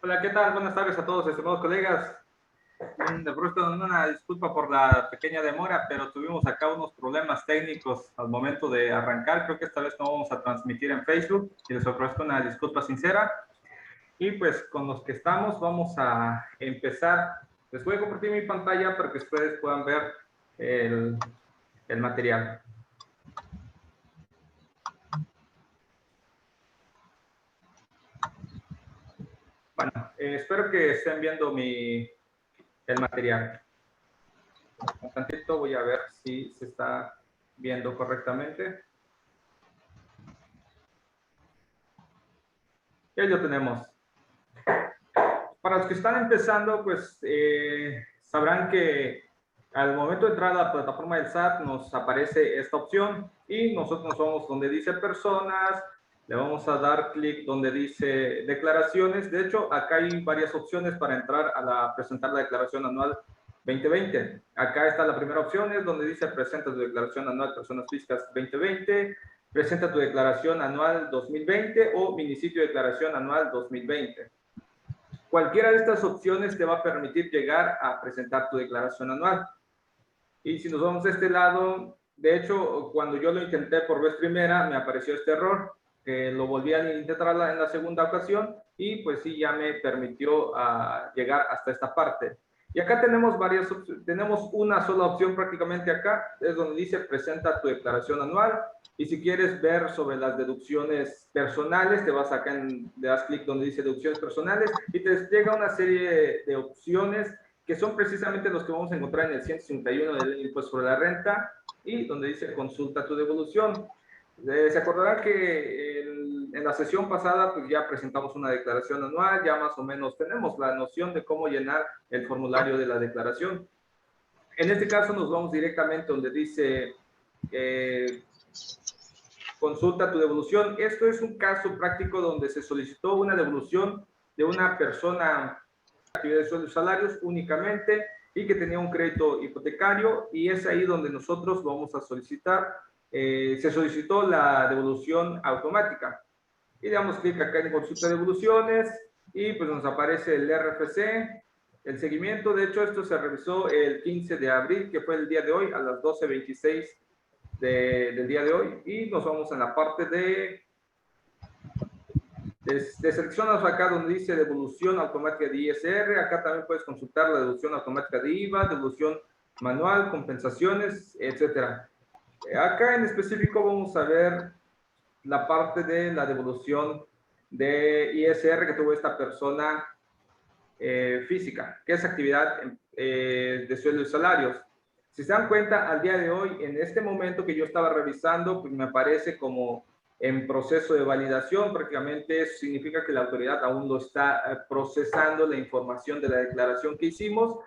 Hola, ¿qué tal? Buenas tardes a todos, estimados colegas. De pronto, una disculpa por la pequeña demora, pero tuvimos acá unos problemas técnicos al momento de arrancar. Creo que esta vez no vamos a transmitir en Facebook y les ofrezco una disculpa sincera. Y pues con los que estamos vamos a empezar. Les voy a compartir mi pantalla para que ustedes puedan ver el material. Bueno, espero que estén viendo el material. Un tantito voy a ver si se está viendo correctamente. Y ahí lo tenemos. Para los que están empezando, pues sabrán que al momento de entrar a la plataforma del SAT nos aparece esta opción y nosotros nos vamos donde dice personas, le vamos a dar clic donde dice declaraciones. De hecho, acá hay varias opciones para entrar a presentar la declaración anual 2020. Acá está la primera opción, es donde dice presenta tu declaración anual personas físicas 2020, presenta tu declaración anual 2020 o minisitio de declaración anual 2020. Cualquiera de estas opciones te va a permitir llegar a presentar tu declaración anual. Y si nos vamos a este lado, de hecho, cuando yo lo intenté por vez primera, me apareció este error, que lo volví a intentar en la segunda ocasión y pues sí, ya me permitió llegar hasta esta parte. Y acá tenemos varias opciones, tenemos una sola opción prácticamente acá, es donde dice presenta tu declaración anual. Y si quieres ver sobre las deducciones personales, te vas acá, le das clic donde dice deducciones personales y te llega una serie de opciones que son precisamente los que vamos a encontrar en el 151 del impuesto sobre la renta y donde dice consulta tu devolución. Se acordarán que en la sesión pasada pues ya presentamos una declaración anual, ya más o menos tenemos la noción de cómo llenar el formulario de la declaración. En este caso nos vamos directamente donde dice consulta tu devolución. Esto es un caso práctico donde se solicitó una devolución de una persona actividad de sueldos y salarios únicamente y que tenía un crédito hipotecario y es ahí donde nosotros vamos a solicitar, se solicitó la devolución automática y le damos clic acá en consulta de devoluciones y pues nos aparece el RFC, el seguimiento. De hecho, esto se revisó el 15 de abril, que fue el día de hoy, a las 12:26 del día de hoy, y nos vamos en la parte de seleccionas acá donde dice devolución automática de ISR. Acá también puedes consultar la devolución automática de IVA, devolución manual, compensaciones, etcétera. Acá en específico vamos a ver la parte de la devolución de ISR que tuvo esta persona física, que es actividad de sueldos y salarios. Si se dan cuenta, al día de hoy, en este momento que yo estaba revisando, pues me aparece como en proceso de validación. Prácticamente eso significa que la autoridad aún lo está procesando la información de la declaración que hicimos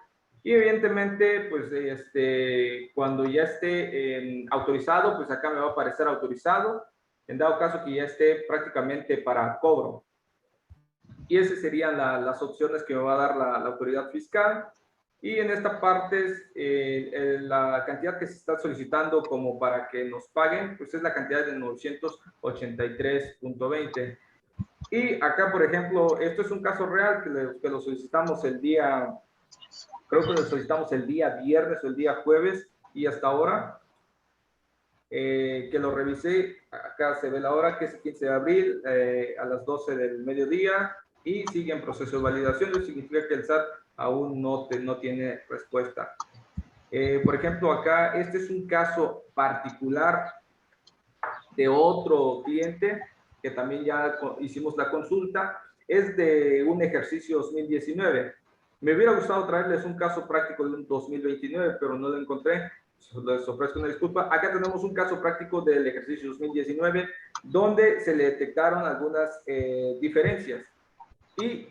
y evidentemente pues cuando ya esté autorizado, pues acá me va a aparecer autorizado, en dado caso que ya esté prácticamente para cobro. Y esas serían las opciones que me va a dar la autoridad fiscal. Y en esta parte, la cantidad que se está solicitando como para que nos paguen, pues es la cantidad de 983.20. Y acá, por ejemplo, esto es un caso real que lo solicitamos el día, creo que lo solicitamos el día viernes o el día jueves y hasta ahora, que lo revisé, acá se ve la hora, que es el 15 de abril a las 12 del mediodía y sigue en proceso de validación. Eso significa que el SAT aún no tiene respuesta. Por ejemplo, acá este es un caso particular de otro cliente que también ya hicimos la consulta, es de un ejercicio 2019. Me hubiera gustado traerles un caso práctico de un 2029, pero no lo encontré. Les ofrezco una disculpa. Acá tenemos un caso práctico del ejercicio 2019 donde se le detectaron algunas diferencias y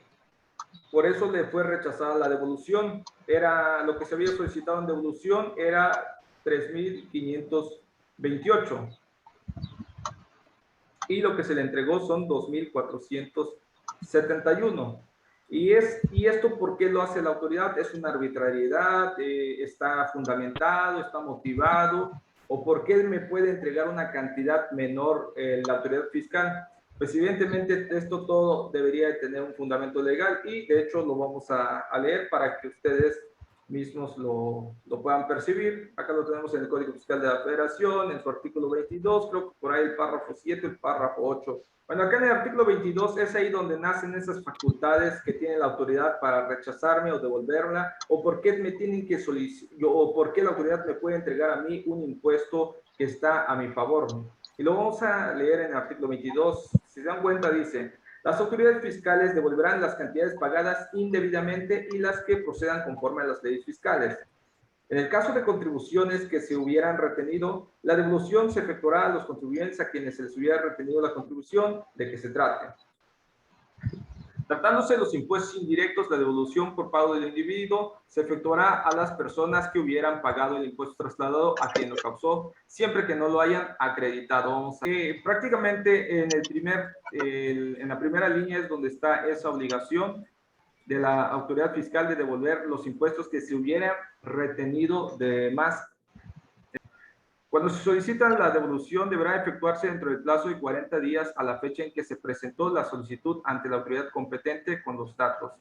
por eso le fue rechazada la devolución. Era lo que se había solicitado en devolución era 3.528 y lo que se le entregó son 2.471. ¿Y esto por qué lo hace la autoridad? ¿Es una arbitrariedad? ¿Está fundamentado? ¿Está motivado? ¿O por qué me puede entregar una cantidad menor la autoridad fiscal? Pues evidentemente esto todo debería de tener un fundamento legal y de hecho lo vamos a leer para que ustedes mismos lo puedan percibir. Acá lo tenemos en el Código Fiscal de la Federación, en su artículo 22, creo que por ahí el párrafo 7, el párrafo 8. Bueno, acá en el artículo 22 es ahí donde nacen esas facultades que tiene la autoridad para rechazarme o devolverla, o por qué me tienen que solicitar, o por qué la autoridad me puede entregar a mí un impuesto que está a mi favor. Y lo vamos a leer en el artículo 22. Si se dan cuenta, dice: las autoridades fiscales devolverán las cantidades pagadas indebidamente y las que procedan conforme a las leyes fiscales. En el caso de contribuciones que se hubieran retenido, la devolución se efectuará a los contribuyentes a quienes se les hubiera retenido la contribución de que se trate. Tratándose de los impuestos indirectos, la devolución por pago del individuo se efectuará a las personas que hubieran pagado el impuesto trasladado a quien lo causó, siempre que no lo hayan acreditado. Prácticamente en la primera línea es donde está esa obligación de la autoridad fiscal de devolver los impuestos que se hubieran retenido de más. Cuando se solicita la devolución, deberá efectuarse dentro del plazo de 40 días a la fecha en que se presentó la solicitud ante la autoridad competente con los datos.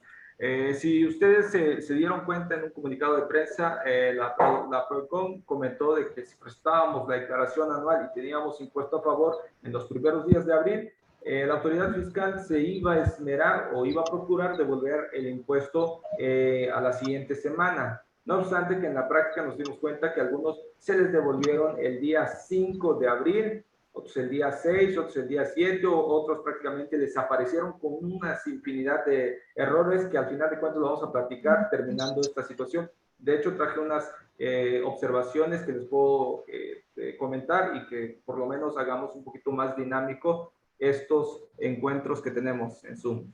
Si ustedes se dieron cuenta en un comunicado de prensa, la PROCON comentó de que si presentábamos la declaración anual y teníamos impuesto a favor en los primeros días de abril, la autoridad fiscal se iba a esmerar o iba a procurar devolver el impuesto a la siguiente semana. No obstante que en la práctica nos dimos cuenta que algunos se les devolvieron el día 5 de abril, otros el día 6, otros el día 7, otros prácticamente desaparecieron con una infinidad de errores que al final de cuentas lo vamos a platicar terminando esta situación. De hecho, traje unas observaciones que les puedo comentar y que por lo menos hagamos un poquito más dinámico estos encuentros que tenemos en Zoom.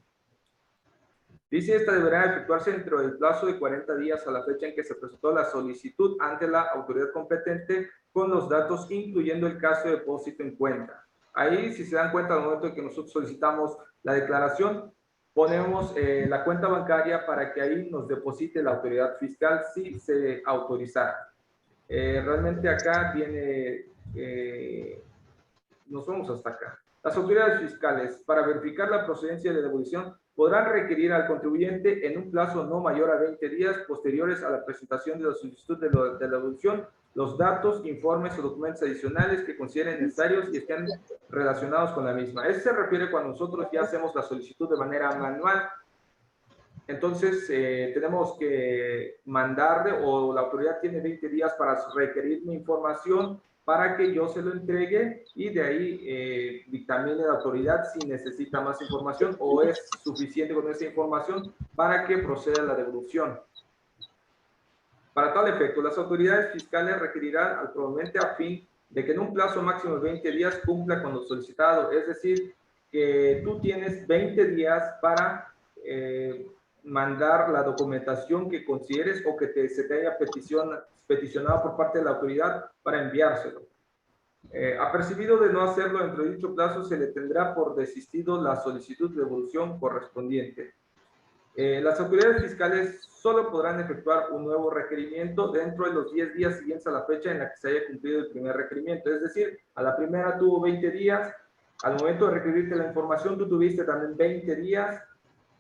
Dice: esta deberá efectuarse dentro del plazo de 40 días a la fecha en que se presentó la solicitud ante la autoridad competente con los datos, incluyendo el caso de depósito en cuenta. Ahí, si se dan cuenta, al momento en que nosotros solicitamos la declaración, ponemos la cuenta bancaria para que ahí nos deposite la autoridad fiscal si se autorizara. Realmente acá viene, nos vamos hasta acá. Las autoridades fiscales, para verificar la procedencia de la devolución, podrán requerir al contribuyente en un plazo no mayor a 20 días posteriores a la presentación de la solicitud de la devolución los datos, informes o documentos adicionales que consideren necesarios y estén relacionados con la misma. Eso se refiere cuando nosotros ya hacemos la solicitud de manera manual. Entonces, tenemos que mandarle, o la autoridad tiene 20 días para requerir mi información para que yo se lo entregue y de ahí dictamine la autoridad si necesita más información o es suficiente con esa información para que proceda la devolución. Para tal efecto, las autoridades fiscales requerirán al proveedor a fin de que en un plazo máximo de 20 días cumpla con lo solicitado. Es decir, que tú tienes 20 días para mandar la documentación que consideres o que se te haya peticionado por parte de la autoridad para enviárselo. Apercibido de no hacerlo dentro de dicho plazo, se le tendrá por desistido la solicitud de devolución correspondiente. Las autoridades fiscales solo podrán efectuar un nuevo requerimiento dentro de los 10 días siguientes a la fecha en la que se haya cumplido el primer requerimiento. Es decir, a la primera tuvo 20 días, al momento de requerirte la información tú tuviste también 20 días,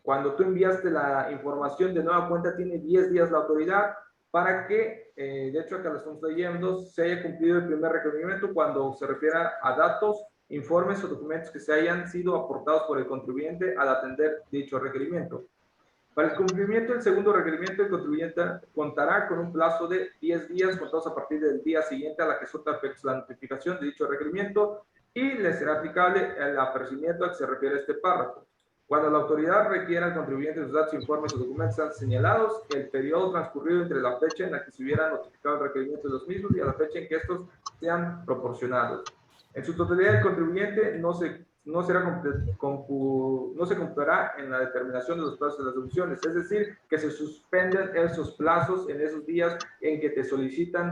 cuando tú enviaste la información de nueva cuenta tiene 10 días la autoridad para que, de hecho acá lo estamos leyendo, se haya cumplido el primer requerimiento cuando se refiera a datos, informes o documentos que se hayan sido aportados por el contribuyente al atender dicho requerimiento. Para el cumplimiento del segundo requerimiento, el contribuyente contará con un plazo de 10 días contados a partir del día siguiente a la que surta efectos la notificación de dicho requerimiento y le será aplicable el apercibimiento al que se refiere este párrafo. Cuando la autoridad requiera al contribuyente sus datos, informes o documentos sean señalados, el periodo transcurrido entre la fecha en la que se hubiera notificado el requerimiento de los mismos y a la fecha en que estos sean proporcionados. En su totalidad, el contribuyente no se computará en la determinación de los plazos de las devoluciones, es decir, que se suspenden esos plazos en esos días en que te solicitan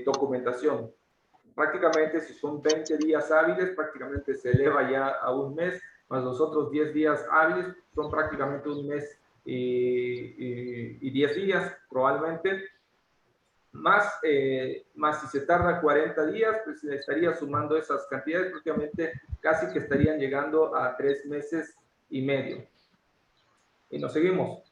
documentación. Prácticamente, si son 20 días hábiles, prácticamente se eleva ya a un mes, más los otros 10 días hábiles son prácticamente un mes y 10 días probablemente. más si se tarda 40 días, pues le estaría sumando esas cantidades, prácticamente casi que estarían llegando a 3 meses y medio. Y nos seguimos.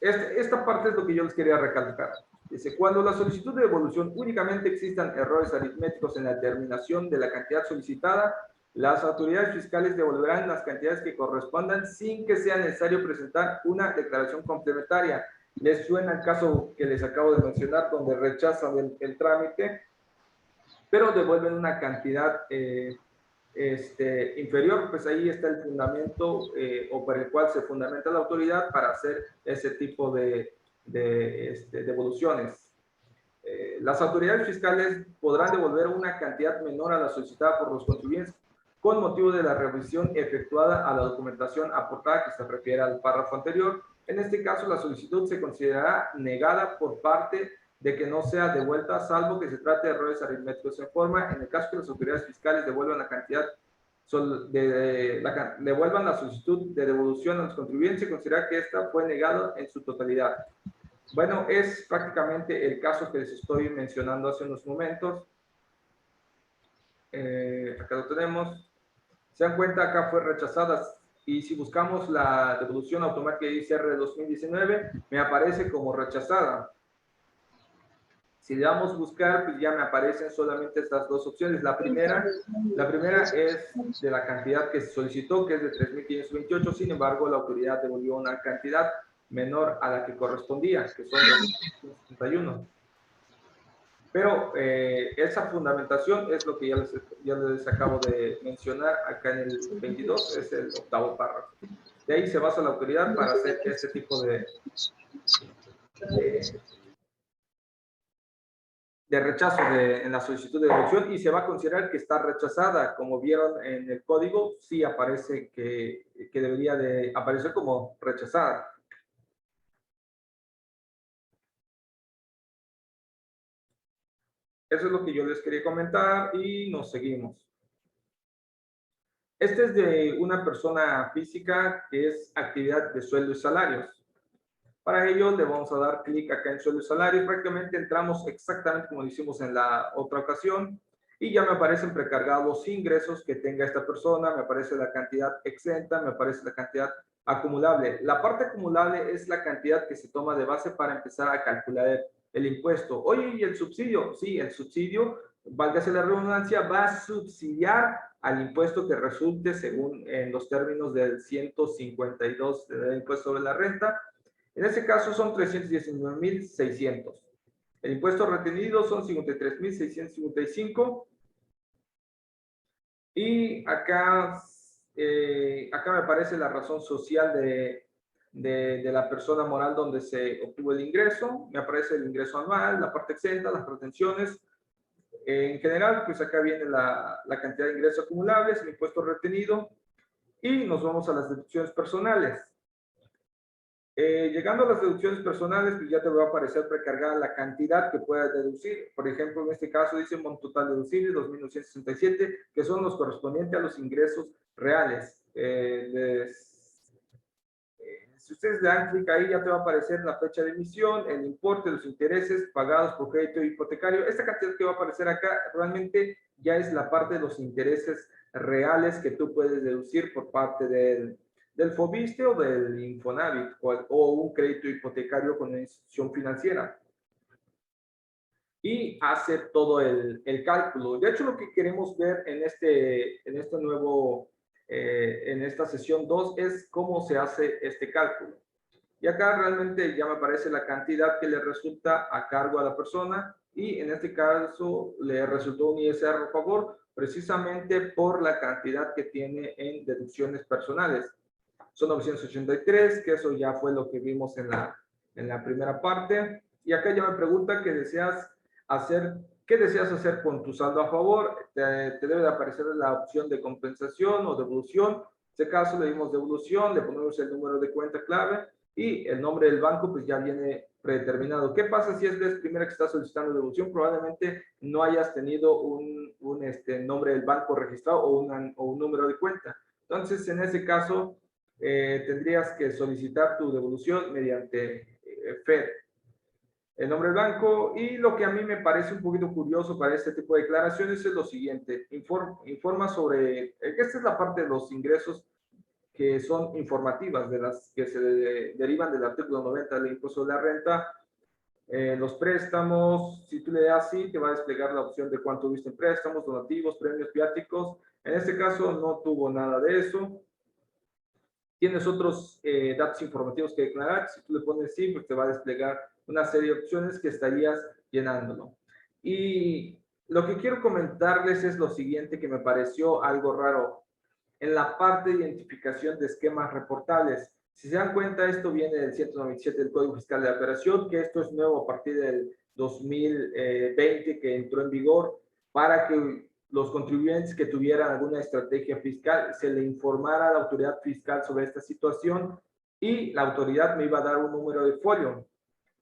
Esta parte es lo que yo les quería recalcar. Dice, cuando la solicitud de devolución únicamente existan errores aritméticos en la determinación de la cantidad solicitada, las autoridades fiscales devolverán las cantidades que correspondan sin que sea necesario presentar una declaración complementaria. ¿Les suena el caso que les acabo de mencionar, donde rechazan el trámite, pero devuelven una cantidad inferior? Pues ahí está el fundamento o por el cual se fundamenta la autoridad para hacer ese tipo de devoluciones. Las autoridades fiscales podrán devolver una cantidad menor a la solicitada por los contribuyentes con motivo de la revisión efectuada a la documentación aportada, que se refiere al párrafo anterior. En este caso, la solicitud se considerará negada por parte de que no sea devuelta, salvo que se trate de errores aritméticos en forma. En el caso que las autoridades fiscales devuelvan la cantidad devuelvan la solicitud de devolución a los contribuyentes, se considera que esta fue negada en su totalidad. Bueno, es prácticamente el caso que les estoy mencionando hace unos momentos. Acá lo tenemos. Se dan cuenta, acá fue rechazada. Y si buscamos la devolución automática de ICR de 2019, me aparece como rechazada. Si le damos buscar, pues ya me aparecen solamente estas dos opciones. La primera es de la cantidad que se solicitó, que es de 3.528. Sin embargo, la autoridad devolvió una cantidad menor a la que correspondía, que son 2.561. Pero esa fundamentación es lo que ya les acabo de mencionar acá en el 22, es el octavo párrafo. De ahí se basa la autoridad para hacer este tipo de rechazo en la solicitud de devolución, y se va a considerar que está rechazada. Como vieron en el código, sí aparece que debería de aparecer como rechazada. Eso es lo que yo les quería comentar y nos seguimos. Este es de una persona física que es actividad de sueldo y salarios. Para ello le vamos a dar clic acá en sueldo y salarios. Prácticamente entramos exactamente como lo hicimos en la otra ocasión y ya me aparecen precargados los ingresos que tenga esta persona, me aparece la cantidad exenta, me aparece la cantidad acumulable. La parte acumulable es la cantidad que se toma de base para empezar a calcular el impuesto. Oye, ¿y el subsidio? Sí, el subsidio, válgase la redundancia, va a subsidiar al impuesto que resulte según en los términos del 152 del impuesto sobre la renta. En este caso son 319.600. El impuesto retenido son 53.655. Y acá me aparece la razón social de la persona moral donde se obtuvo el ingreso. Me aparece el ingreso anual, la parte exenta, las retenciones. En general, pues acá viene la cantidad de ingresos acumulables, el impuesto retenido. Y nos vamos a las deducciones personales. Llegando a las deducciones personales, pues ya te va a aparecer precargada la cantidad que puedas deducir. Por ejemplo, en este caso dice un monto total deducible, 2.967, que son los correspondientes a los ingresos reales. Si ustedes le dan clic ahí, ya te va a aparecer la fecha de emisión, el importe, los intereses pagados por crédito hipotecario. Esta cantidad que va a aparecer acá realmente ya es la parte de los intereses reales que tú puedes deducir por parte del FOBISTE o del Infonavit o un crédito hipotecario con una institución financiera. Y hace todo el cálculo. De hecho, lo que queremos ver en esta sesión 2 es cómo se hace este cálculo. Y acá realmente ya me aparece la cantidad que le resulta a cargo a la persona, y en este caso le resultó un ISR a favor precisamente por la cantidad que tiene en deducciones personales. Son 983, que eso ya fue lo que vimos en la primera parte. Y acá ya me pregunta qué deseas hacer con tu saldo a favor. Te debe de aparecer la opción de compensación o devolución. En este caso le dimos devolución, le ponemos el número de cuenta clave y el nombre del banco pues ya viene predeterminado. ¿Qué pasa si es la primera que estás solicitando devolución? Probablemente no hayas tenido un nombre del banco registrado o un número de cuenta. Entonces, en ese caso, tendrías que solicitar tu devolución mediante FED. el nombre blanco. Y lo que a mí me parece un poquito curioso para este tipo de declaraciones es lo siguiente: informa sobre, esta es la parte de los ingresos que son informativas, de las que se derivan del artículo 90 del impuesto de la renta. Los préstamos, si tú le das sí, te va a desplegar la opción de cuánto viste en préstamos, donativos, premios, viáticos. En este caso no tuvo nada de eso. Tienes otros datos informativos que declarar. Si tú le pones sí, pues te va a desplegar una serie de opciones que estarías llenándolo. Y lo que quiero comentarles es lo siguiente, que me pareció algo raro en la parte de identificación de esquemas reportables. Si se dan cuenta, esto viene del 197 del Código Fiscal de la Operación, que esto es nuevo a partir del 2020, que entró en vigor, para que los contribuyentes que tuvieran alguna estrategia fiscal se le informara a la autoridad fiscal sobre esta situación, y la autoridad me iba a dar un número de folio.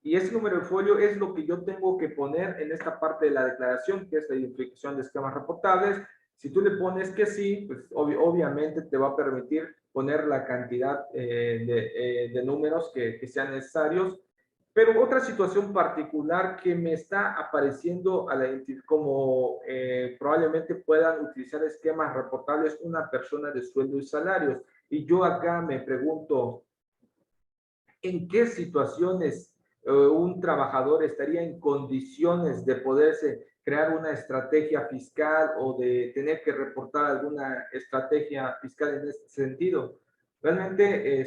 Y ese número de folio es lo que yo tengo que poner en esta parte de la declaración, que es la identificación de esquemas reportables. Si tú le pones que sí, pues obviamente te va a permitir poner la cantidad de números que sean necesarios. Pero otra situación particular que me está apareciendo a la como probablemente puedan utilizar esquemas reportables una persona de sueldo y salarios. Y yo acá me pregunto, ¿en qué situaciones un trabajador estaría en condiciones de poderse crear una estrategia fiscal o de tener que reportar alguna estrategia fiscal en este sentido? Realmente,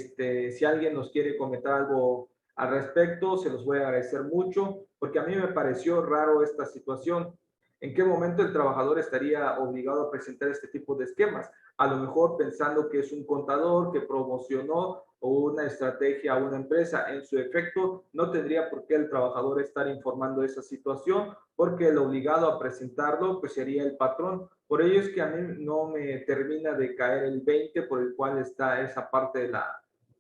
si alguien nos quiere comentar algo al respecto, se los voy a agradecer mucho, porque a mí me pareció raro esta situación. ¿En qué momento el trabajador estaría obligado a presentar este tipo de esquemas? A lo mejor pensando que es un contador que promocionó o una estrategia a una empresa. En su efecto, no tendría por qué el trabajador estar informando esa situación, porque el obligado a presentarlo pues sería el patrón. Por ello es que a mí no me termina de caer el 20 por el cual está esa parte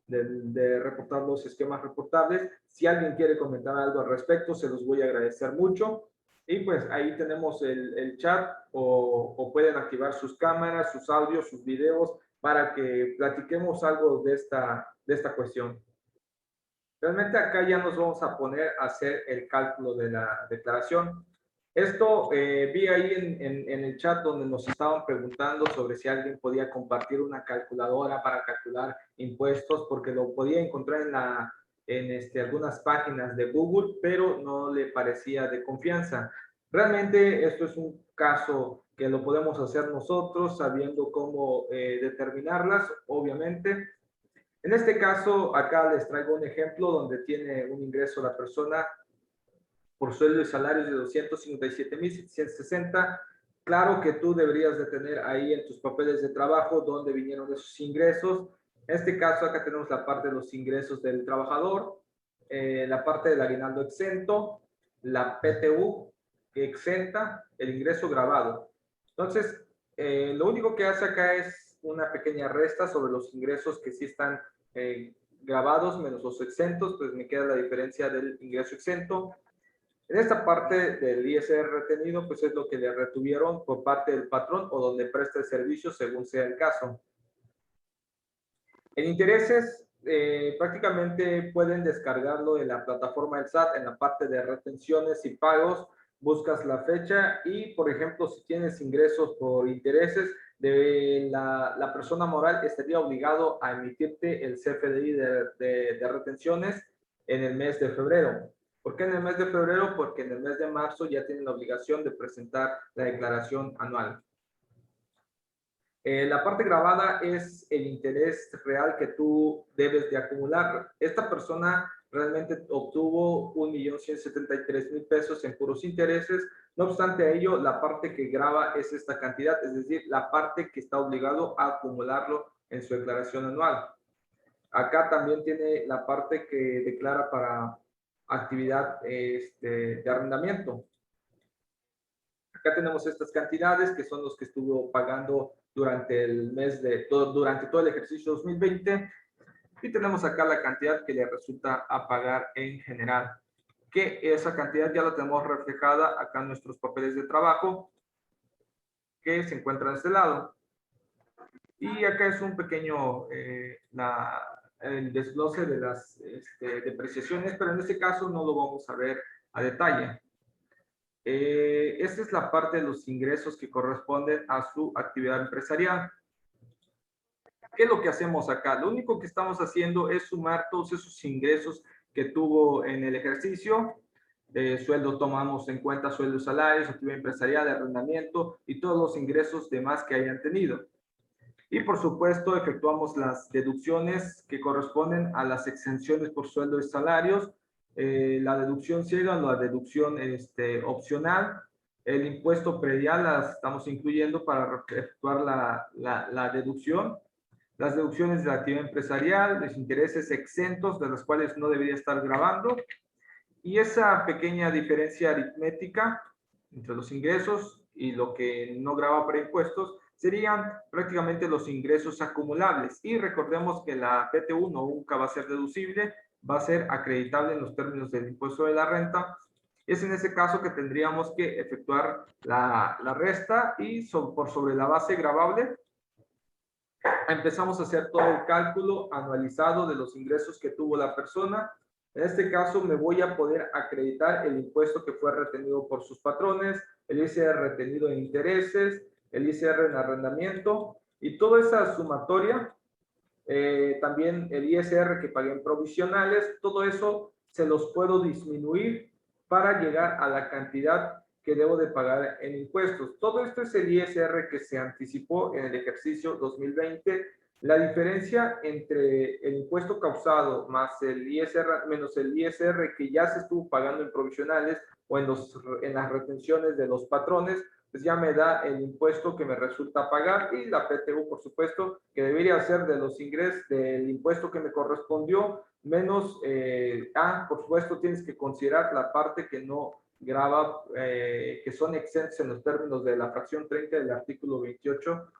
de reportar los esquemas reportables. Si alguien quiere comentar algo al respecto, se los voy a agradecer mucho. Y pues ahí tenemos el chat, o pueden activar sus cámaras, sus audios, sus videos, para que platiquemos algo de esta cuestión. Realmente acá ya nos vamos a poner a hacer el cálculo de la declaración. Esto vi ahí en el chat donde nos estaban preguntando sobre si alguien podía compartir una calculadora para calcular impuestos, porque lo podía encontrar en algunas páginas de Google, pero no le parecía de confianza. Realmente esto es un caso que lo podemos hacer nosotros sabiendo cómo determinarlas, obviamente. En este caso, acá les traigo un ejemplo donde tiene un ingreso la persona por sueldo y salarios de 257,760. Claro que tú deberías de tener ahí en tus papeles de trabajo dónde vinieron esos ingresos. En este caso, acá tenemos la parte de los ingresos del trabajador, la parte del aguinaldo exento, la PTU que exenta, el ingreso grabado. Entonces, lo único que hace acá es una pequeña resta sobre los ingresos que sí están grabados menos los exentos, pues me queda la diferencia del ingreso exento. En esta parte del ISR retenido, pues es lo que le retuvieron por parte del patrón o donde presta el servicio, según sea el caso. En intereses, prácticamente pueden descargarlo de la plataforma del SAT en la parte de retenciones y pagos. Buscas la fecha y, por ejemplo, si tienes ingresos por intereses, la persona moral estaría obligado a emitirte el CFDI de retenciones en el mes de febrero. ¿Por qué en el mes de febrero? Porque en el mes de marzo ya tienen la obligación de presentar la declaración anual. La parte grabada es el interés real que tú debes de acumular. Esta persona realmente obtuvo 1,173,000 pesos en puros intereses. No obstante ello, la parte que graba es esta cantidad, es decir, la parte que está obligado a acumularlo en su declaración anual. Acá también tiene la parte que declara para actividad de arrendamiento. Acá tenemos estas cantidades que son los que estuvo pagando durante durante todo el ejercicio 2020, y tenemos acá la cantidad que le resulta a pagar en general, que esa cantidad ya la tenemos reflejada acá en nuestros papeles de trabajo que se encuentran de este lado. Y acá es un pequeño el desglose de las depreciaciones, pero en este caso no lo vamos a ver a detalle. Esta es la parte de los ingresos que corresponden a su actividad empresarial. ¿Qué es lo que hacemos acá? Lo único que estamos haciendo es sumar todos esos ingresos que tuvo en el ejercicio. Sueldo, tomamos en cuenta sueldos, salarios, actividad empresarial, arrendamiento y todos los ingresos demás que hayan tenido. Y por supuesto, efectuamos las deducciones que corresponden a las exenciones por sueldo y salarios, la deducción ciega, la deducción opcional, el impuesto predial la estamos incluyendo para efectuar la deducción, las deducciones de la actividad empresarial, los intereses exentos de los cuales no debería estar grabando, y esa pequeña diferencia aritmética entre los ingresos y lo que no graba para impuestos serían prácticamente los ingresos acumulables. Y recordemos que la PTU nunca va a ser deducible, va a ser acreditable en los términos del impuesto de la renta. Es en ese caso que tendríamos que efectuar la resta y por sobre la base gravable empezamos a hacer todo el cálculo anualizado de los ingresos que tuvo la persona. En este caso me voy a poder acreditar el impuesto que fue retenido por sus patrones, el ISR retenido en intereses, el ISR en arrendamiento y toda esa sumatoria, también el ISR que pagué en provisionales, todo eso se los puedo disminuir para llegar a la cantidad que debo de pagar en impuestos. Todo esto es el ISR que se anticipó en el ejercicio 2020. La diferencia entre el impuesto causado más el ISR menos el ISR que ya se estuvo pagando en provisionales o en las retenciones de los patrones, pues ya me da el impuesto que me resulta pagar y la PTU, por supuesto, que debería ser de los ingresos del impuesto que me correspondió, menos, por supuesto, tienes que considerar la parte que no grava, que son exentos en los términos de la fracción 30 del artículo 28.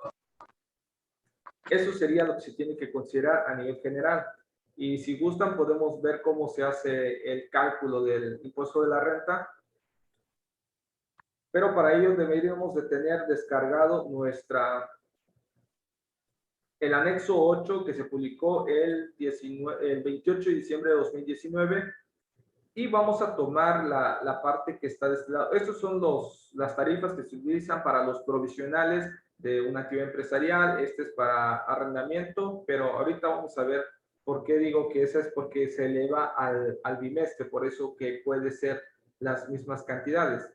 Eso sería lo que se tiene que considerar a nivel general. Y si gustan, podemos ver cómo se hace el cálculo del impuesto de la renta. Pero para ello deberíamos de tener descargado el anexo 8 que se publicó el 28 de diciembre de 2019 y vamos a tomar la parte que está de este lado. Estos son las tarifas que se utilizan para los provisionales de una actividad empresarial. Este es para arrendamiento, pero ahorita vamos a ver por qué digo que esa es porque se eleva al bimestre, por eso que puede ser las mismas cantidades.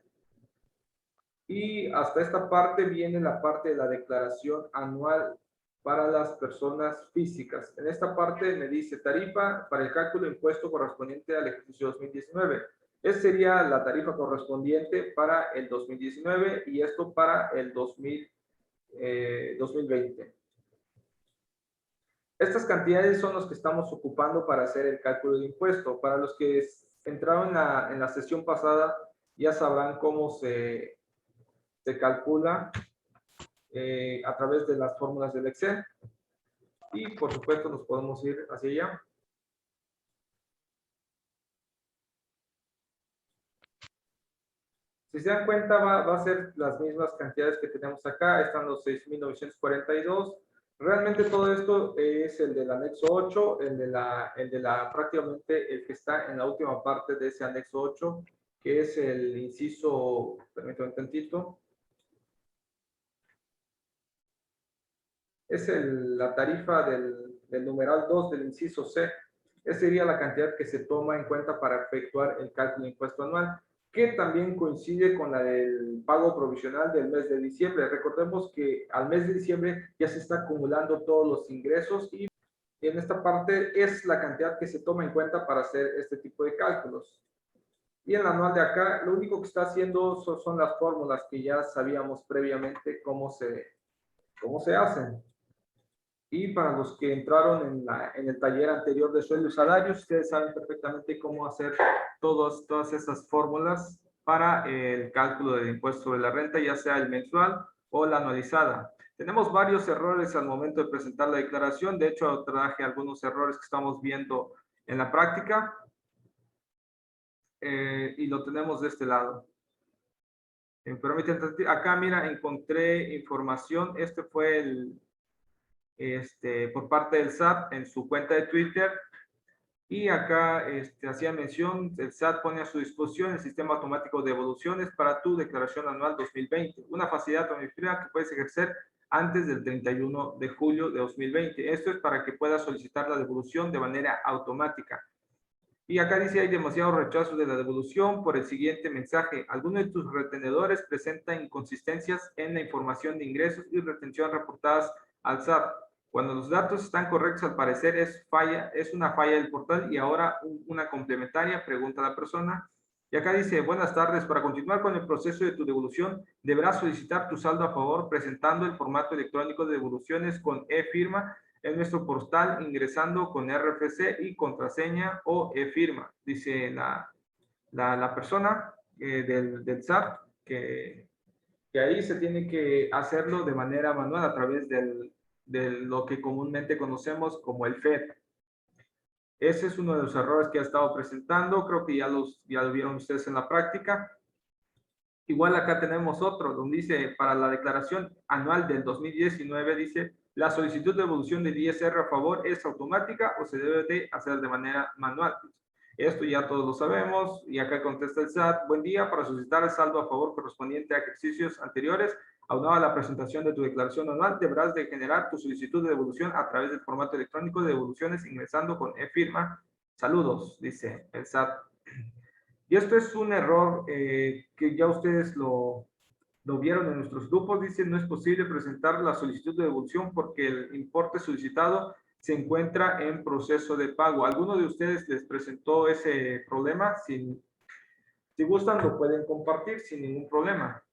Y hasta esta parte viene la parte de la declaración anual para las personas físicas. En esta parte me dice tarifa para el cálculo de impuesto correspondiente al ejercicio 2019. Esa sería la tarifa correspondiente para el 2019 y esto para el 2020. Estas cantidades son los que estamos ocupando para hacer el cálculo de impuesto. Para los que entraron en la sesión pasada, ya sabrán cómo se calcula a través de las fórmulas del Excel. Y por supuesto nos podemos ir hacia allá. Si se dan cuenta, va a ser las mismas cantidades que tenemos acá. Están los 6.942. Realmente todo esto es el del anexo 8, prácticamente el que está en la última parte de ese anexo 8, que es el inciso, permítanme un tantito. Es la tarifa del numeral 2 del inciso C. Esa sería la cantidad que se toma en cuenta para efectuar el cálculo de impuesto anual, que también coincide con la del pago provisional del mes de diciembre. Recordemos que al mes de diciembre ya se está acumulando todos los ingresos y en esta parte es la cantidad que se toma en cuenta para hacer este tipo de cálculos. Y en el anual de acá, lo único que está haciendo son las fórmulas que ya sabíamos previamente cómo se hacen. Y para los que entraron en el taller anterior de sueldos y salarios, ustedes saben perfectamente cómo hacer todas esas fórmulas para el cálculo del impuesto sobre la renta, ya sea el mensual o la anualizada. Tenemos varios errores al momento de presentar la declaración. De hecho, traje algunos errores que estamos viendo en la práctica y lo tenemos de este lado. Permítanme, acá mira, encontré información. Este fue por parte del SAT en su cuenta de Twitter. Y acá hacía mención, el SAT pone a su disposición el sistema automático de devoluciones para tu declaración anual 2020, una facilidad administrativa que puedes ejercer antes del 31 de julio de 2020. Esto es para que puedas solicitar la devolución de manera automática. Y acá dice, hay demasiados rechazos de la devolución por el siguiente mensaje. Algunos de tus retenedores presentan inconsistencias en la información de ingresos y retención reportadas al SAT. Cuando los datos están correctos, al parecer es una falla del portal. Y ahora una complementaria, pregunta la persona. Y acá dice, buenas tardes, para continuar con el proceso de tu devolución, deberás solicitar tu saldo a favor presentando el formato electrónico de devoluciones con e-firma en nuestro portal ingresando con RFC y contraseña o e-firma. Dice la persona del SAT que ahí se tiene que hacerlo de manera manual a través de lo que comúnmente conocemos como el FED. Ese es uno de los errores que ha estado presentando. Creo que ya lo vieron ustedes en la práctica. Igual acá tenemos otro, donde dice, para la declaración anual del 2019, dice, la solicitud de devolución del ISR a favor es automática o se debe de hacer de manera manual. Esto ya todos lo sabemos, y acá contesta el SAT, buen día, para solicitar el saldo a favor correspondiente a ejercicios anteriores, aunado a la presentación de tu declaración anual, deberás de generar tu solicitud de devolución a través del formato electrónico de devoluciones ingresando con e-firma. Saludos, dice el SAT. Y esto es un error que ya ustedes lo vieron en nuestros grupos. Dice, no es posible presentar la solicitud de devolución porque el importe solicitado se encuentra en proceso de pago. ¿Alguno de ustedes les presentó ese problema? Si gustan, lo pueden compartir sin ningún problema.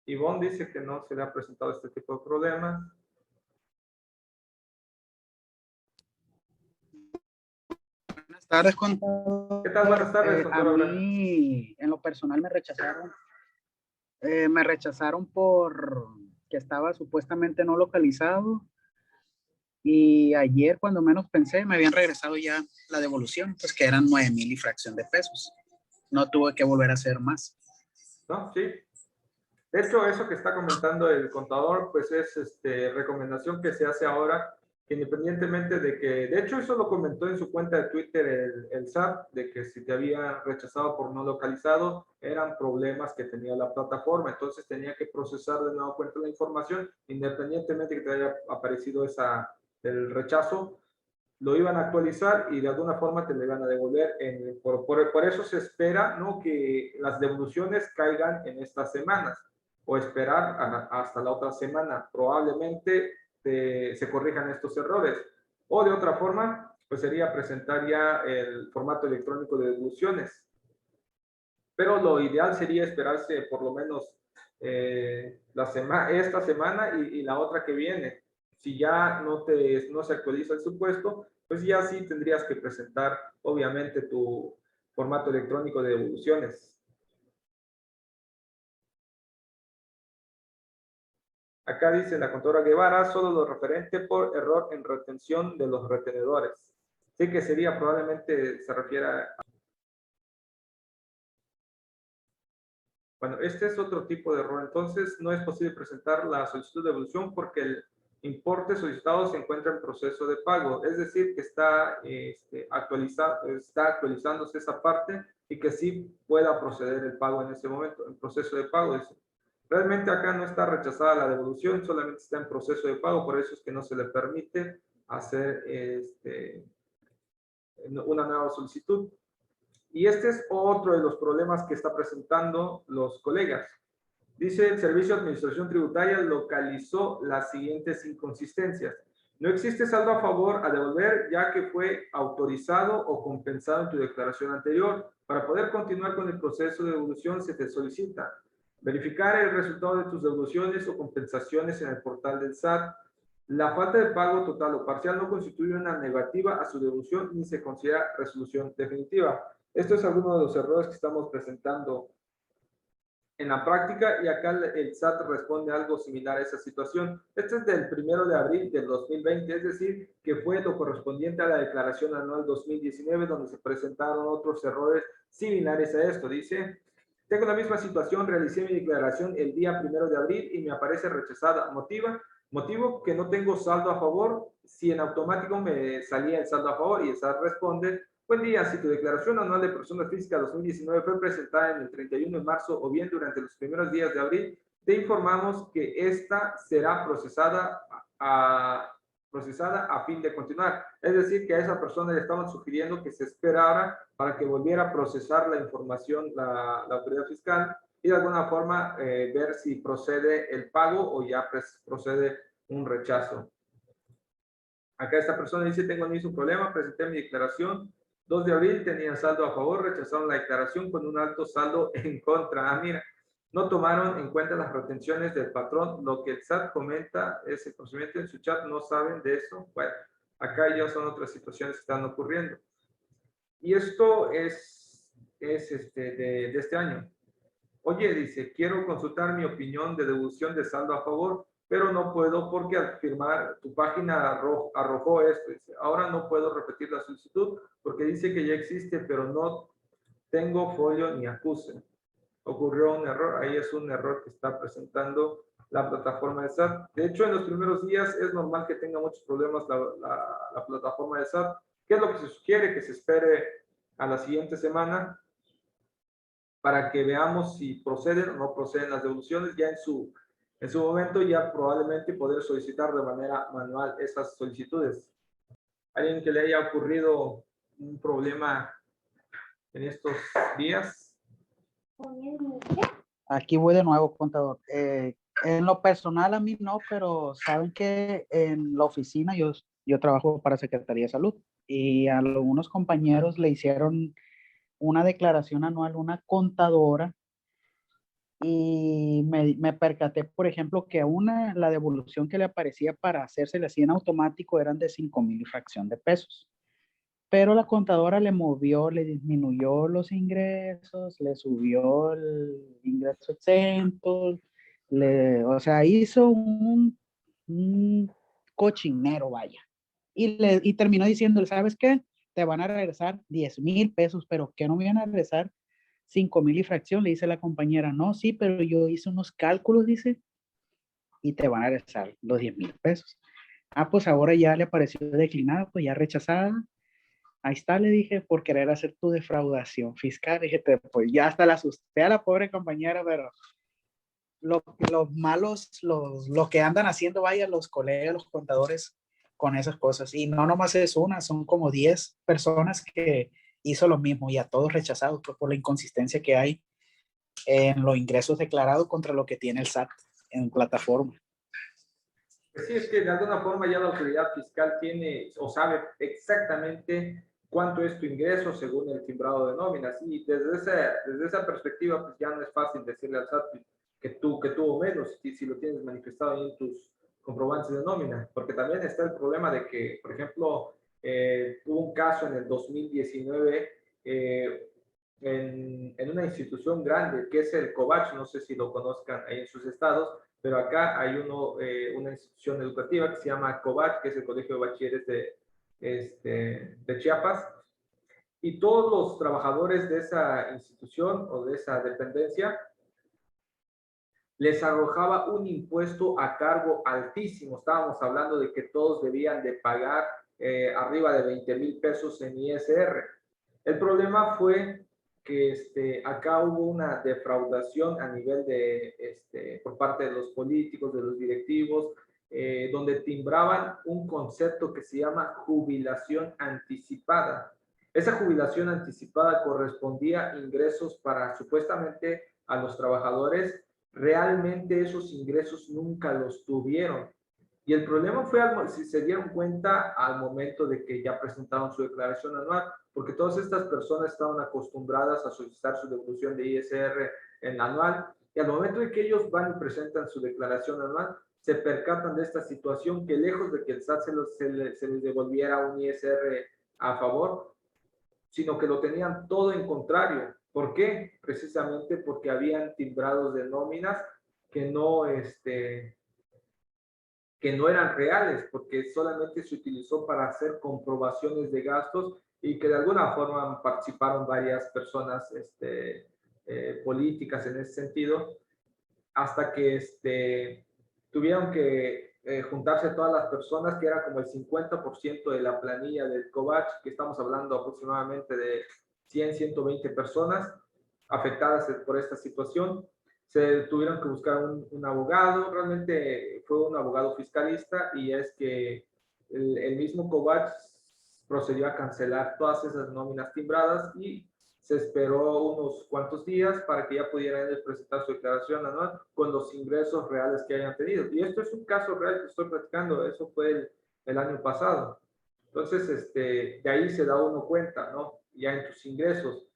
Ivonne dice que no se le ha presentado este tipo de problemas. Buenas tardes, contador. ¿Qué tal? Buenas tardes, a mí, en lo personal, me rechazaron. Me rechazaron por que estaba supuestamente no localizado. Y ayer, cuando menos pensé, me habían regresado ya la devolución, pues que eran 9,000 y fracción de pesos. No tuve que volver a hacer más. ¿No? Sí. De hecho, eso que está comentando el contador, pues es recomendación que se hace ahora, que independientemente de que, de hecho, eso lo comentó en su cuenta de Twitter el SAT, de que si te había rechazado por no localizado, eran problemas que tenía la plataforma, entonces tenía que procesar de nuevo cuenta la información, independientemente que te haya aparecido el rechazo, lo iban a actualizar y de alguna forma te lo iban a devolver. Por eso se espera, ¿no?, que las devoluciones caigan en estas semanas o esperar hasta la otra semana. Probablemente se corrijan estos errores. O de otra forma, pues sería presentar ya el formato electrónico de devoluciones. Pero lo ideal sería esperarse por lo menos esta semana y la otra que viene. Si ya no se actualiza el supuesto, pues ya sí tendrías que presentar, obviamente, tu formato electrónico de devoluciones. Acá dice la contadora Guevara, solo lo referente por error en retención de los retenedores. Sí que sería, probablemente se refiera a... Bueno, este es otro tipo de error. Entonces, no es posible presentar la solicitud de devolución porque el importe solicitado se encuentra en proceso de pago. Es decir, que está actualizándose esa parte y que sí pueda proceder el pago en ese momento, en proceso de pago. Realmente acá no está rechazada la devolución, solamente está en proceso de pago, por eso es que no se le permite hacer una nueva solicitud. Y este es otro de los problemas que está presentando los colegas. Dice, el Servicio de Administración Tributaria localizó las siguientes inconsistencias. No existe saldo a favor a devolver ya que fue autorizado o compensado en tu declaración anterior. Para poder continuar con el proceso de devolución se te solicita verificar el resultado de tus devoluciones o compensaciones en el portal del SAT. La falta de pago total o parcial no constituye una negativa a su devolución ni se considera resolución definitiva. Esto es alguno de los errores que estamos presentando en la práctica y acá el SAT responde algo similar a esa situación. Este es del 1 de abril del 2020, es decir, que fue lo correspondiente a la declaración anual 2019, donde se presentaron otros errores similares a esto. Dice, tengo la misma situación, realicé mi declaración el día 1 de abril y me aparece rechazada. Motiva, Motivo que no tengo saldo a favor, si en automático me salía el saldo a favor y el SAT responde, buen día, si tu declaración anual de persona física 2019 fue presentada en el 31 de marzo o bien durante los primeros días de abril, te informamos que esta será procesada a fin de continuar. Es decir, que a esa persona le estaban sugiriendo que se esperara para que volviera a procesar la información la autoridad fiscal y de alguna forma ver si procede el pago o ya procede un rechazo. Acá esta persona dice, tengo el mismo problema, presenté mi declaración, 2 de abril tenía saldo a favor, rechazaron la declaración con un alto saldo en contra. Ah, mira, no tomaron en cuenta las retenciones del patrón, lo que el SAT comenta es el procedimiento en su chat, no saben de eso. Bueno, acá ya son otras situaciones que están ocurriendo. Y esto es de este año. Oye, dice, quiero consultar mi opinión de devolución de saldo a favor, pero no puedo porque al firmar tu página arrojó esto. Dice, ahora no puedo repetir la solicitud porque dice que ya existe, pero no tengo folio ni acuse. Ocurrió un error, ahí es un error que está presentando la plataforma de SAT. De hecho, en los primeros días es normal que tenga muchos problemas la plataforma de SAT. ¿Qué es lo que se sugiere? Que se espere a la siguiente semana para que veamos si proceden o no proceden las devoluciones. Ya en su momento ya probablemente poder solicitar de manera manual esas solicitudes. ¿Alguien que le haya ocurrido un problema en estos días? Aquí voy de nuevo, contador. En lo personal a mí no, pero saben que en la oficina yo trabajo para Secretaría de Salud y a algunos compañeros le hicieron una declaración anual, una contadora, y me percaté, por ejemplo, que la devolución que le aparecía para hacerse así en automático eran de 5,000 y fracción de pesos. Pero la contadora le movió, le disminuyó los ingresos, le subió el ingreso exento, o sea, hizo un cochinero, vaya. Y terminó diciendo, ¿sabes qué? Te van a regresar 10,000 pesos, pero ¿qué no me van a regresar 5,000 y fracción? Le dice la compañera, no, sí, pero yo hice unos cálculos, dice, y te van a regresar los 10,000 pesos. Ah, pues ahora ya le apareció declinada, pues ya rechazada. Ahí está, le dije, por querer hacer tu defraudación fiscal. Dije, pues ya hasta la asusté a la pobre compañera, pero los malos, lo que andan haciendo, vaya, los colegas, los contadores con esas cosas. Y no nomás es una, son como 10 personas que hizo lo mismo y a todos rechazados pues, por la inconsistencia que hay en los ingresos declarados contra lo que tiene el SAT en plataforma. Pues sí, es que de alguna forma ya la autoridad fiscal tiene o sabe exactamente cuánto es tu ingreso según el timbrado de nóminas. Y desde esa perspectiva, pues ya no es fácil decirle al SAT que tuvo menos si lo tienes manifestado ahí en tus comprobantes de nómina. Porque también está el problema de que, por ejemplo, hubo un caso en el 2019 en una institución grande que es el COVACH, no sé si lo conozcan ahí en sus estados, pero acá hay una institución educativa que se llama COVACH, que es el Colegio de Bachilleres de Chiapas, y todos los trabajadores de esa institución o de esa dependencia les arrojaba un impuesto a cargo altísimo. Estábamos hablando de que todos debían de pagar arriba de 20,000 pesos en ISR. El problema fue que acá hubo una defraudación a nivel por parte de los políticos, de los directivos, donde timbraban un concepto que se llama jubilación anticipada. Esa jubilación anticipada correspondía a ingresos para supuestamente a los trabajadores. Realmente esos ingresos nunca los tuvieron. Y el problema fue si se dieron cuenta al momento de que ya presentaron su declaración anual, porque todas estas personas estaban acostumbradas a solicitar su devolución de ISR en anual, y al momento de que ellos van y presentan su declaración anual, se percatan de esta situación que lejos de que el SAT se les devolviera un ISR a favor, sino que lo tenían todo en contrario. ¿Por qué? Precisamente porque habían timbrados de nóminas que no eran reales, porque solamente se utilizó para hacer comprobaciones de gastos y que de alguna forma participaron varias personas políticas en ese sentido, hasta que tuvieron que juntarse todas las personas, que era como el 50% de la planilla del COVACH, que estamos hablando aproximadamente de 100, 120 personas afectadas por esta situación. Se tuvieron que buscar un abogado, realmente fue un abogado fiscalista, y es que el mismo COVACH procedió a cancelar todas esas nóminas timbradas y se esperó unos cuantos días para que ya pudieran presentar su declaración anual con los ingresos reales que hayan tenido. Y esto es un caso real que estoy platicando, eso fue el año pasado. Entonces, de ahí se da uno cuenta, ¿no? Ya en tus ingresos.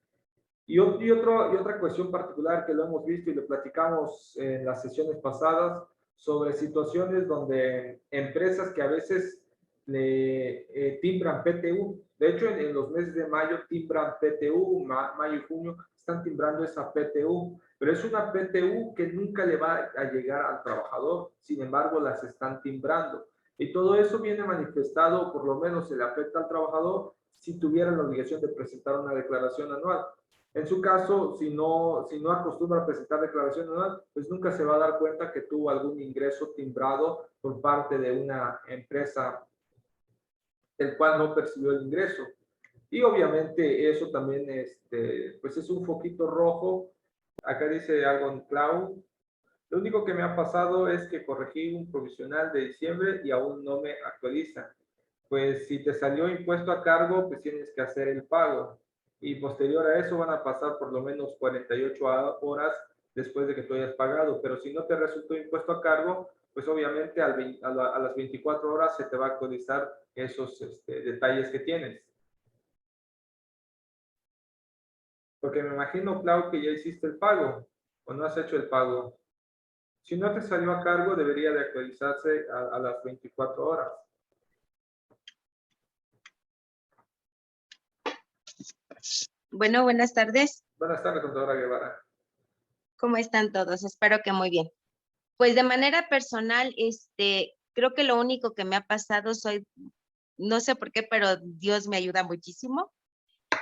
Y otra cuestión particular que lo hemos visto y lo platicamos en las sesiones pasadas, sobre situaciones donde empresas que a veces le timbran PTU. De hecho, en los meses de mayo timbran PTU, mayo y junio están timbrando esa PTU, pero es una PTU que nunca le va a llegar al trabajador, sin embargo las están timbrando. Y todo eso viene manifestado, por lo menos se le afecta al trabajador si tuviera la obligación de presentar una declaración anual. En su caso, si no acostumbra a presentar declaración anual, pues nunca se va a dar cuenta que tuvo algún ingreso timbrado por parte de una empresa el cual no percibió el ingreso. Y obviamente eso también pues es un foquito rojo. Acá dice algo en Cloud. Lo único que me ha pasado es que corregí un provisional de diciembre y aún no me actualiza. Pues si te salió impuesto a cargo, pues tienes que hacer el pago. Y posterior a eso van a pasar por lo menos 48 horas después de que tú hayas pagado. Pero si no te resultó impuesto a cargo, pues obviamente a las 24 horas se te va a actualizar esos detalles que tienes. Porque me imagino, Clau, que ya hiciste el pago o no has hecho el pago. Si no te salió a cargo, debería de actualizarse a las 24 horas. Bueno, buenas tardes. Buenas tardes, contadora Guevara. ¿Cómo están todos? Espero que muy bien. Pues de manera personal, creo que lo único que me ha pasado no sé por qué, pero Dios me ayuda muchísimo.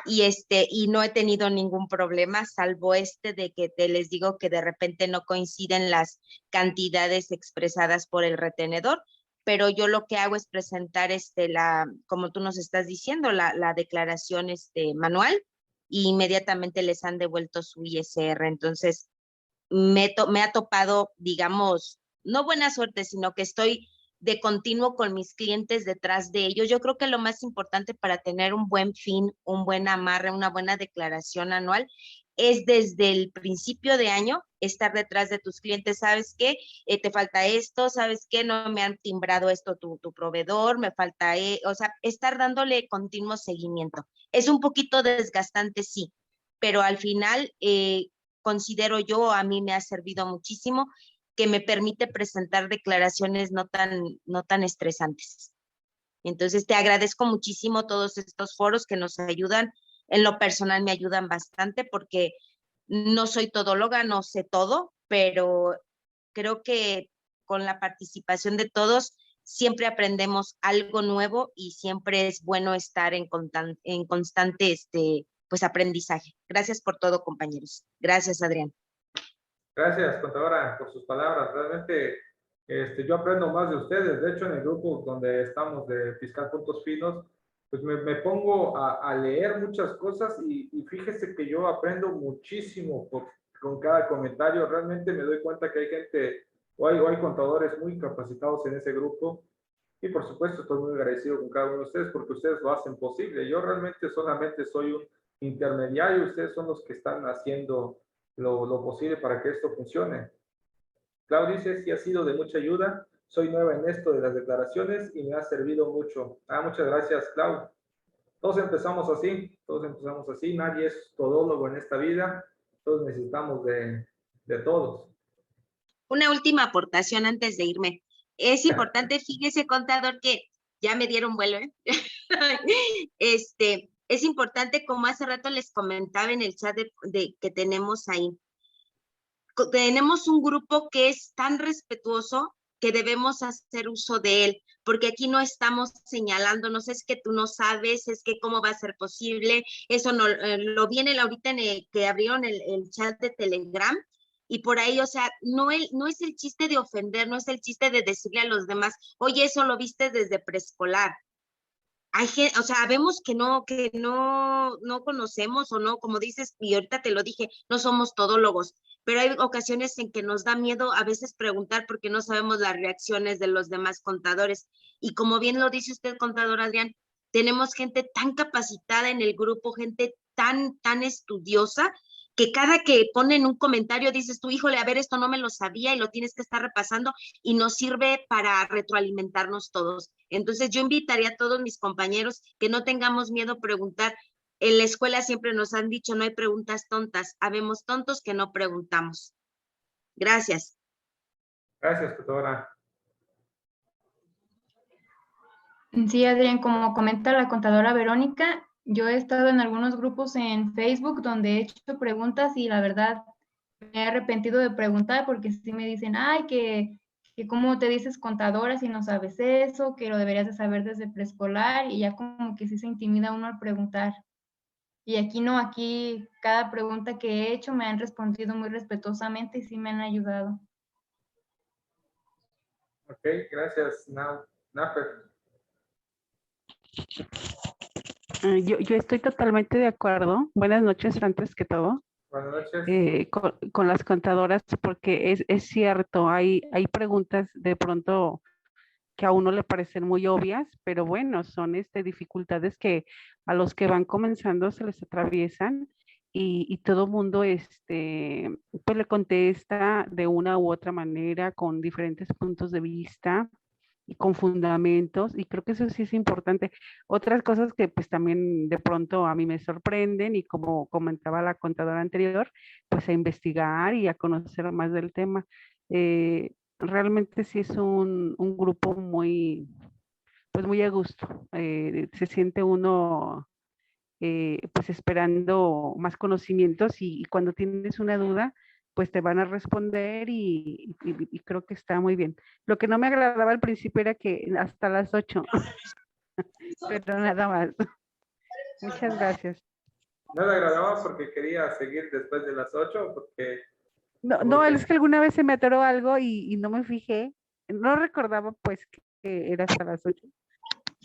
Y no he tenido ningún problema, salvo de que les digo que de repente no coinciden las cantidades expresadas por el retenedor, pero yo lo que hago es presentar como tú nos estás diciendo, la declaración manual, y inmediatamente les han devuelto su ISR. Entonces, me ha topado, digamos, no buena suerte, sino que estoy de continuo con mis clientes detrás de ellos. Yo creo que lo más importante para tener un buen fin, un buen amarre, una buena declaración anual, es desde el principio de año estar detrás de tus clientes. ¿Sabes qué? Te falta esto, ¿sabes qué? No me han timbrado esto tu proveedor, me falta, o sea, estar dándole continuo seguimiento. Es un poquito desgastante, sí, pero al final considero yo, a mí me ha servido muchísimo, que me permite presentar declaraciones no tan estresantes. Entonces, te agradezco muchísimo todos estos foros que nos ayudan. En lo personal me ayudan bastante porque no soy todóloga, no sé todo, pero creo que con la participación de todos siempre aprendemos algo nuevo y siempre es bueno estar en constante pues aprendizaje. Gracias por todo, compañeros. Gracias, Adrián. Gracias, contadora, por sus palabras. Realmente yo aprendo más de ustedes. De hecho, en el grupo donde estamos de Fiscal Puntos Finos, pues me pongo a leer muchas cosas y fíjese que yo aprendo muchísimo con cada comentario. Realmente me doy cuenta que hay gente, o hay contadores muy capacitados en ese grupo. Y por supuesto, estoy muy agradecido con cada uno de ustedes porque ustedes lo hacen posible. Yo realmente solamente soy un intermediario. Ustedes son los que están haciendo lo posible para que esto funcione. Clau dice, sí ha sido de mucha ayuda. Soy nueva en esto de las declaraciones y me ha servido mucho. Muchas gracias, Clau. Todos empezamos así. Nadie es todólogo en esta vida. Todos necesitamos de todos. Una última aportación antes de irme. Es importante, fíjese, contador, que ya me dieron vuelo, ¿eh? Es importante, como hace rato les comentaba en el chat que tenemos ahí, tenemos un grupo que es tan respetuoso que debemos hacer uso de él, porque aquí no estamos señalándonos, es que tú no sabes, es que cómo va a ser posible, eso no, lo viene ahorita que abrieron el chat de Telegram, Y por ahí, o sea, no es el chiste de ofender, no es el chiste de decirle a los demás, oye, eso lo viste desde preescolar. Hay gente, o sea, vemos que no conocemos o no, como dices, y ahorita te lo dije, no somos todólogos, pero hay ocasiones en que nos da miedo a veces preguntar porque no sabemos las reacciones de los demás contadores. Y como bien lo dice usted, contador Adrián, tenemos gente tan capacitada en el grupo, gente tan estudiosa, que cada que ponen un comentario dices tú, híjole, a ver, esto no me lo sabía y lo tienes que estar repasando y nos sirve para retroalimentarnos todos. Entonces yo invitaría a todos mis compañeros que no tengamos miedo a preguntar. En la escuela siempre nos han dicho, no hay preguntas tontas, habemos tontos que no preguntamos. Gracias. Gracias, tutora. Sí, Adrián, como comenta la contadora Verónica, yo he estado en algunos grupos en Facebook donde he hecho preguntas y la verdad me he arrepentido de preguntar porque sí me dicen, ay, que cómo te dices contadora si no sabes eso, que lo deberías de saber desde preescolar y ya como que sí se intimida uno al preguntar. Y aquí no, aquí cada pregunta que he hecho me han respondido muy respetuosamente y sí me han ayudado. Ok, gracias, Naper. Yo estoy totalmente de acuerdo. Buenas noches, antes que todo, Buenas noches. con las contadoras, porque es cierto, hay preguntas de pronto que a uno le parecen muy obvias, pero bueno, son dificultades que a los que van comenzando se les atraviesan y todo mundo pues le contesta de una u otra manera, con diferentes puntos de vista y con fundamentos, y creo que eso sí es importante. Otras cosas que pues también de pronto a mí me sorprenden, y como comentaba la contadora anterior, pues a investigar y a conocer más del tema. Realmente sí es un grupo muy, pues muy a gusto. Se siente uno pues esperando más conocimientos, y cuando tienes una duda, pues te van a responder, y creo que está muy bien. Lo que no me agradaba al principio era que hasta las 8, pero nada más. Muchas gracias. No le agradaba porque quería seguir después de las 8, porque... No, es que alguna vez se me atoró algo y no me fijé. No recordaba pues que era hasta las 8.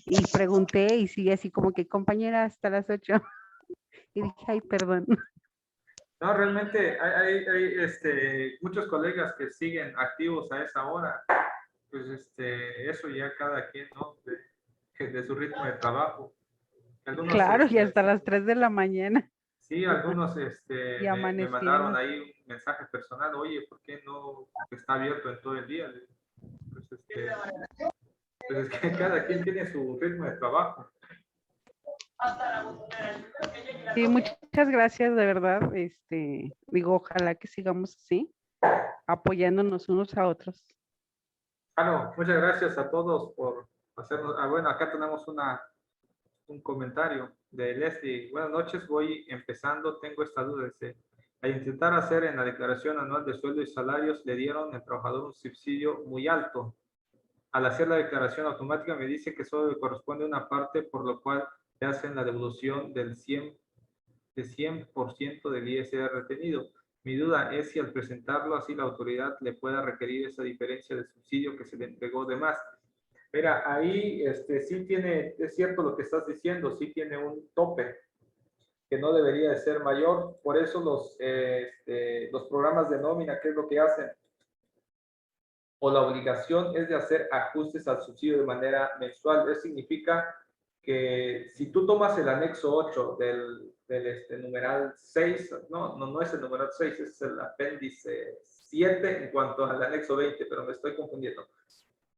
Y pregunté y sigue así como que compañera hasta las 8. Y dije, ay, perdón. No, realmente hay muchos colegas que siguen activos a esa hora. Pues eso ya cada quien, ¿no? De su ritmo de trabajo. Algunos, Claro, y hasta las 3 de la mañana. sí, algunos Y me mandaron amaneciendo. ahí un mensaje personal, oye, ¿por qué no está abierto en todo el día? Pues, pues es que cada quien tiene su ritmo de trabajo. Sí, muchas gracias, de verdad. Digo, ojalá que sigamos así, apoyándonos unos a otros. Claro, muchas gracias a todos por hacernos. Bueno, acá tenemos un comentario de Leslie. Buenas noches, voy empezando, tengo esta duda. Dice, al intentar hacer en la declaración anual de sueldo y salarios, le dieron al trabajador un subsidio muy alto. Al hacer la declaración automática me dice que solo le corresponde una parte, por lo cual le hacen la devolución del 100% del ISR retenido. Mi duda es si al presentarlo así la autoridad le pueda requerir esa diferencia de subsidio que se le entregó de más. Mira, ahí sí tiene, es cierto lo que estás diciendo, sí tiene un tope que no debería de ser mayor. Por eso los programas de nómina, ¿qué es lo que hacen? O la obligación es de hacer ajustes al subsidio de manera mensual. Eso significa que si tú tomas el anexo 8 del numeral 6, no es el numeral 6, es el apéndice 7 en cuanto al anexo 20, pero me estoy confundiendo.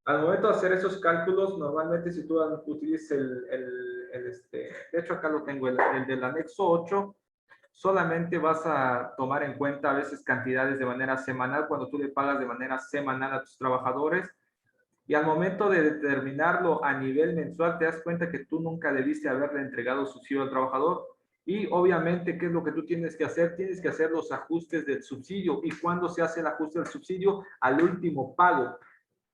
Al momento de hacer esos cálculos, normalmente si tú utilizas de hecho acá lo tengo, el del anexo 8, solamente vas a tomar en cuenta a veces cantidades de manera semanal cuando tú le pagas de manera semanal a tus trabajadores, y al momento de determinarlo a nivel mensual te das cuenta que tú nunca debiste haberle entregado subsidio al trabajador, y obviamente ¿qué es lo que tú tienes que hacer? Tienes que hacer los ajustes del subsidio. ¿Y cuándo se hace el ajuste del subsidio? Al último pago.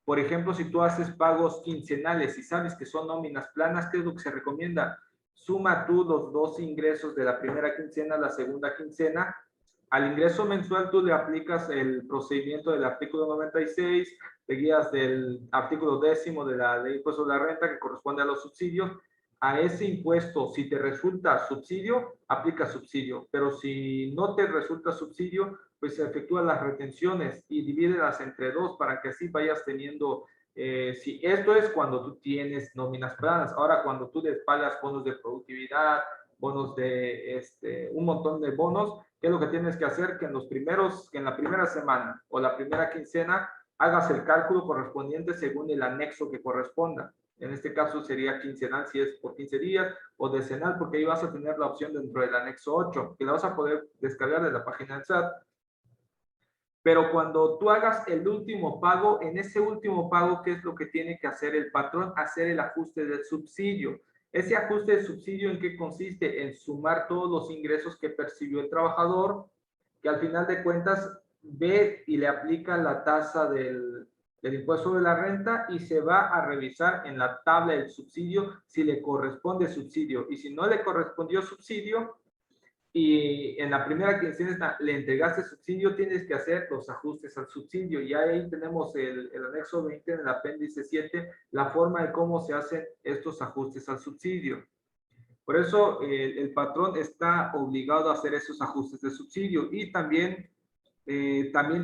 Por ejemplo, si tú haces pagos quincenales y sabes que son nóminas planas, ¿qué es lo que se recomienda? Suma tú los dos ingresos de la primera quincena a la segunda quincena Al ingreso mensual tú le aplicas el procedimiento del artículo 96, te guías del artículo 10º de la ley de impuesto de la renta que corresponde a los subsidios. A ese impuesto, si te resulta subsidio, aplica subsidio, pero si no te resulta subsidio, pues se efectúan las retenciones y divídelas entre dos para que así vayas teniendo, si esto es cuando tú tienes nóminas planas. Ahora, cuando tú les pagas bonos de productividad, bonos de un montón de bonos, ¿qué es lo que tienes que hacer? Que en la primera semana o la primera quincena hagas el cálculo correspondiente según el anexo que corresponda. En este caso sería quincenal si es por 15 días o decenal, porque ahí vas a tener la opción dentro del anexo 8, que la vas a poder descargar de la página del SAT. Pero cuando tú hagas el último pago, en ese último pago, ¿qué es lo que tiene que hacer el patrón? Hacer el ajuste del subsidio. Ese ajuste del subsidio, ¿en qué consiste? En sumar todos los ingresos que percibió el trabajador, que al final de cuentas ve y le aplica la tasa del impuesto de la renta y se va a revisar en la tabla del subsidio si le corresponde subsidio. Y si no le correspondió subsidio, y en la primera quincena le entregaste subsidio, tienes que hacer los ajustes al subsidio. Y ahí tenemos el anexo 20 en el apéndice 7, la forma de cómo se hacen estos ajustes al subsidio. Por eso el patrón está obligado a hacer esos ajustes de subsidio y también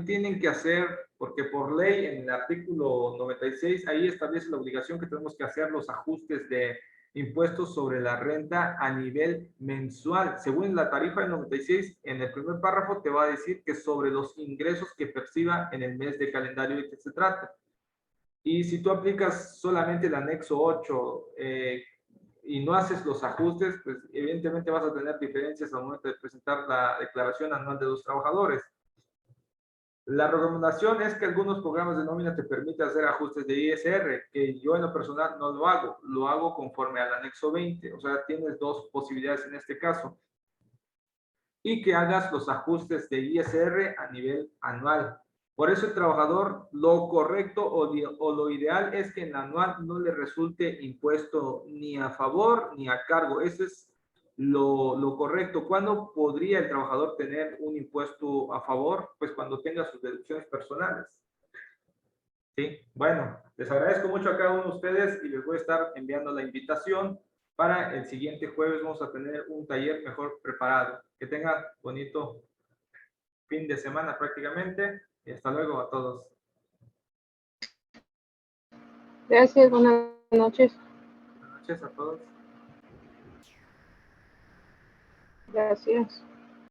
tienen que hacer, porque por ley en el artículo 96, ahí establece la obligación que tenemos que hacer los ajustes de impuestos sobre la renta a nivel mensual. Según la tarifa del 96, en el primer párrafo te va a decir que sobre los ingresos que perciba en el mes de calendario de que se trata. Y si tú aplicas solamente el anexo 8 y no haces los ajustes, pues evidentemente vas a tener diferencias al momento de presentar la declaración anual de los trabajadores. La recomendación es que algunos programas de nómina te permiten hacer ajustes de ISR, que yo en lo personal no lo hago conforme al anexo 20, o sea, tienes dos posibilidades en este caso. Y que hagas los ajustes de ISR a nivel anual. Por eso el trabajador, lo correcto o lo ideal es que en la anual no le resulte impuesto ni a favor ni a cargo. Eso es lo correcto. ¿Cuándo podría el trabajador tener un impuesto a favor? Pues cuando tenga sus deducciones personales. Sí, bueno, les agradezco mucho a cada uno de ustedes y les voy a estar enviando la invitación para el siguiente jueves. Vamos a tener un taller mejor preparado. Que tengan bonito fin de semana prácticamente y hasta luego a todos. Gracias, buenas noches. Buenas noches a todos. Gracias.